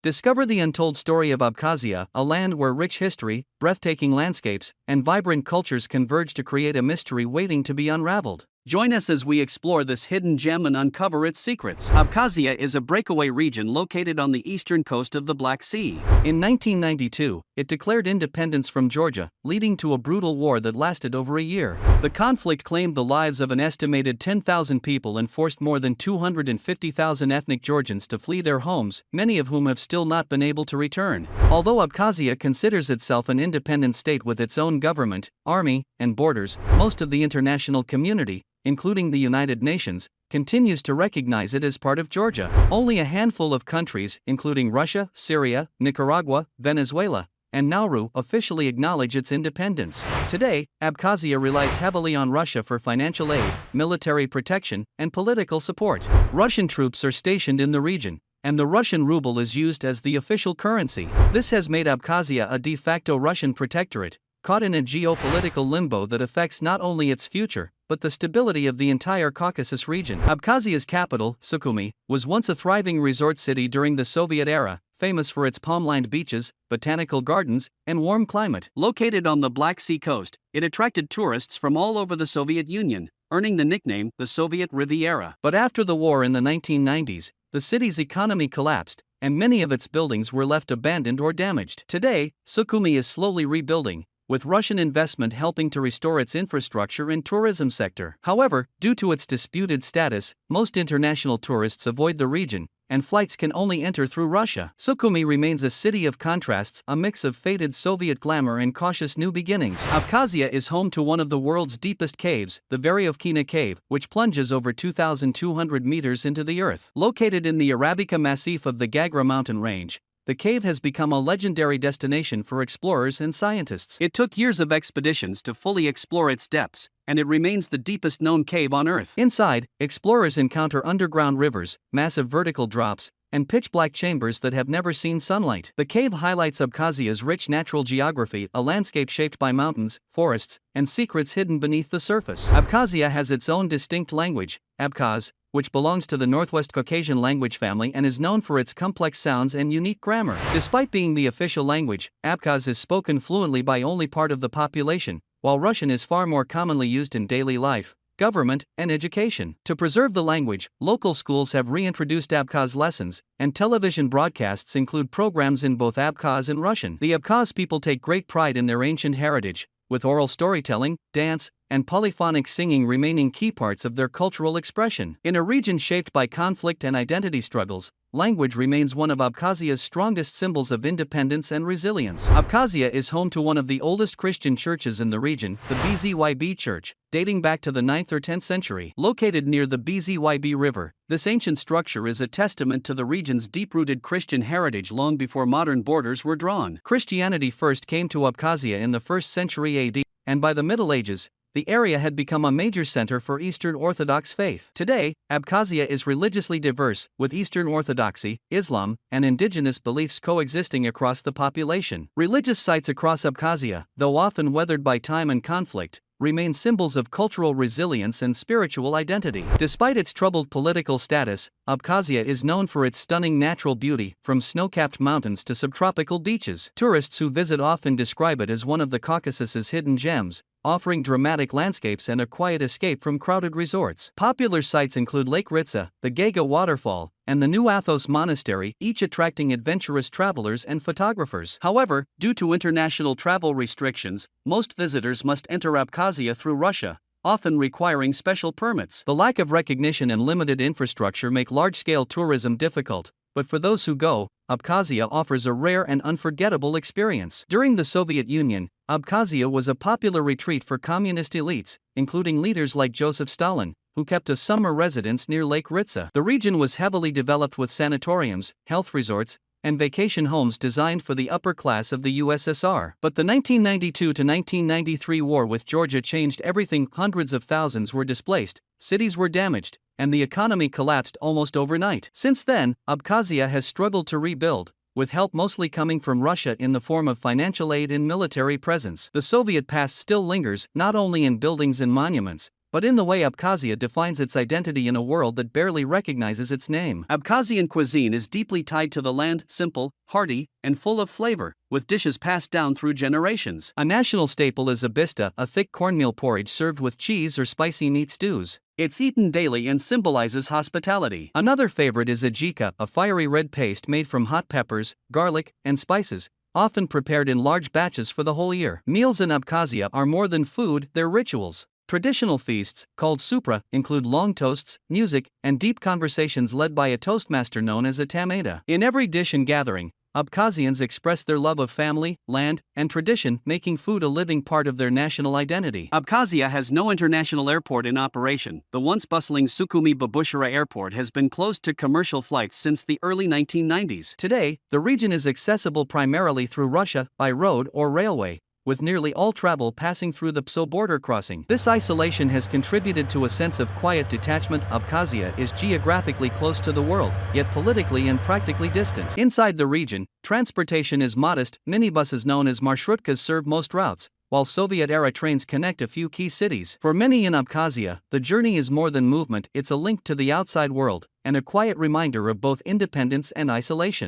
Discover the untold story of Abkhazia, a land where rich history, breathtaking landscapes, and vibrant cultures converge to create a mystery waiting to be unraveled. Join us as we explore this hidden gem and uncover its secrets. Abkhazia is a breakaway region located on the eastern coast of the Black Sea. In 1992, it declared independence from Georgia, leading to a brutal war that lasted over a year. The conflict claimed the lives of an estimated 10,000 people and forced more than 250,000 ethnic Georgians to flee their homes, many of whom have still not been able to return. Although Abkhazia considers itself an independent state with its own government, army, and borders, most of the international community, including the United Nations, continues to recognize it as part of Georgia. Only a handful of countries, including Russia, Syria, Nicaragua, Venezuela, and Nauru, officially acknowledge its independence. Today, Abkhazia relies heavily on Russia for financial aid, military protection, and political support. Russian troops are stationed in the region, and the Russian ruble is used as the official currency. This has made Abkhazia a de facto Russian protectorate, caught in a geopolitical limbo that affects not only its future, but the stability of the entire Caucasus region. Abkhazia's capital, Sukhumi, was once a thriving resort city during the Soviet era, famous for its palm-lined beaches, botanical gardens, and warm climate. Located on the Black Sea coast, it attracted tourists from all over the Soviet Union, earning the nickname the Soviet Riviera. But after the war in the 1990s, the city's economy collapsed, and many of its buildings were left abandoned or damaged. Today, Sukhumi is slowly rebuilding, with Russian investment helping to restore its infrastructure and tourism sector. However, due to its disputed status, most international tourists avoid the region, and flights can only enter through Russia. Sukhumi remains a city of contrasts, a mix of faded Soviet glamour and cautious new beginnings. Abkhazia is home to one of the world's deepest caves, the Veryovkina Cave, which plunges over 2,200 meters into the earth. Located in the Arabica Massif of the Gagra mountain range, the cave has become a legendary destination for explorers and scientists. It took years of expeditions to fully explore its depths, and it remains the deepest known cave on Earth. Inside, explorers encounter underground rivers, massive vertical drops, and pitch-black chambers that have never seen sunlight. The cave highlights Abkhazia's rich natural geography, a landscape shaped by mountains, forests, and secrets hidden beneath the surface. Abkhazia has its own distinct language, Abkhaz, which belongs to the Northwest Caucasian language family and is known for its complex sounds and unique grammar. Despite being the official language, Abkhaz is spoken fluently by only part of the population, while Russian is far more commonly used in daily life, government, and education. To preserve the language, local schools have reintroduced Abkhaz lessons, and television broadcasts include programs in both Abkhaz and Russian. The Abkhaz people take great pride in their ancient heritage, with oral storytelling, dance, and polyphonic singing remaining key parts of their cultural expression. In a region shaped by conflict and identity struggles, language remains one of Abkhazia's strongest symbols of independence and resilience. Abkhazia is home to one of the oldest Christian churches in the region, the Bzyb Church, dating back to the 9th or 10th century. Located near the Bzyb River, this ancient structure is a testament to the region's deep-rooted Christian heritage long before modern borders were drawn. Christianity first came to Abkhazia in the 1st century AD, and by the Middle Ages, the area had become a major center for Eastern Orthodox faith. Today, Abkhazia is religiously diverse, with Eastern Orthodoxy, Islam, and indigenous beliefs coexisting across the population. Religious sites across Abkhazia, though often weathered by time and conflict, remain symbols of cultural resilience and spiritual identity. Despite its troubled political status, Abkhazia is known for its stunning natural beauty, from snow-capped mountains to subtropical beaches. Tourists who visit often describe it as one of the Caucasus's hidden gems, offering dramatic landscapes and a quiet escape from crowded resorts. Popular sites include Lake Ritsa, the Gega waterfall, and the New Athos Monastery, each attracting adventurous travelers and photographers. However, due to international travel restrictions, most visitors must enter Abkhazia through Russia, often requiring special permits. The lack of recognition and limited infrastructure make large-scale tourism difficult, but for those who go, Abkhazia offers a rare and unforgettable experience. During the Soviet Union, Abkhazia was a popular retreat for communist elites, including leaders like Joseph Stalin, who kept a summer residence near Lake Ritsa. The region was heavily developed with sanatoriums, health resorts, and vacation homes designed for the upper class of the USSR. But the 1992 to 1993 war with Georgia changed everything. Hundreds of thousands were displaced, cities were damaged, and the economy collapsed almost overnight. Since then, Abkhazia has struggled to rebuild, with help mostly coming from Russia in the form of financial aid and military presence. The Soviet past still lingers, not only in buildings and monuments, but in the way Abkhazia defines its identity in a world that barely recognizes its name. Abkhazian cuisine is deeply tied to the land, simple, hearty, and full of flavor, with dishes passed down through generations. A national staple is zabista, a thick cornmeal porridge served with cheese or spicy meat stews. It's eaten daily and symbolizes hospitality. Another favorite is ajika, a fiery red paste made from hot peppers, garlic, and spices, often prepared in large batches for the whole year. Meals in Abkhazia are more than food, they're rituals. Traditional feasts, called supra, include long toasts, music, and deep conversations led by a toastmaster known as a tamada. In every dish and gathering, Abkhazians express their love of family, land, and tradition, making food a living part of their national identity. Abkhazia has no international airport in operation. The once bustling Sukhumi Babushara Airport has been closed to commercial flights since the early 1990s. Today, the region is accessible primarily through Russia, by road or railway, with nearly all travel passing through the Pso border crossing. This isolation has contributed to a sense of quiet detachment. Abkhazia is geographically close to the world, yet politically and practically distant. Inside the region, transportation is modest. Minibuses known as marshrutkas serve most routes, while Soviet-era trains connect a few key cities. For many in Abkhazia, the journey is more than movement, it's a link to the outside world, and a quiet reminder of both independence and isolation.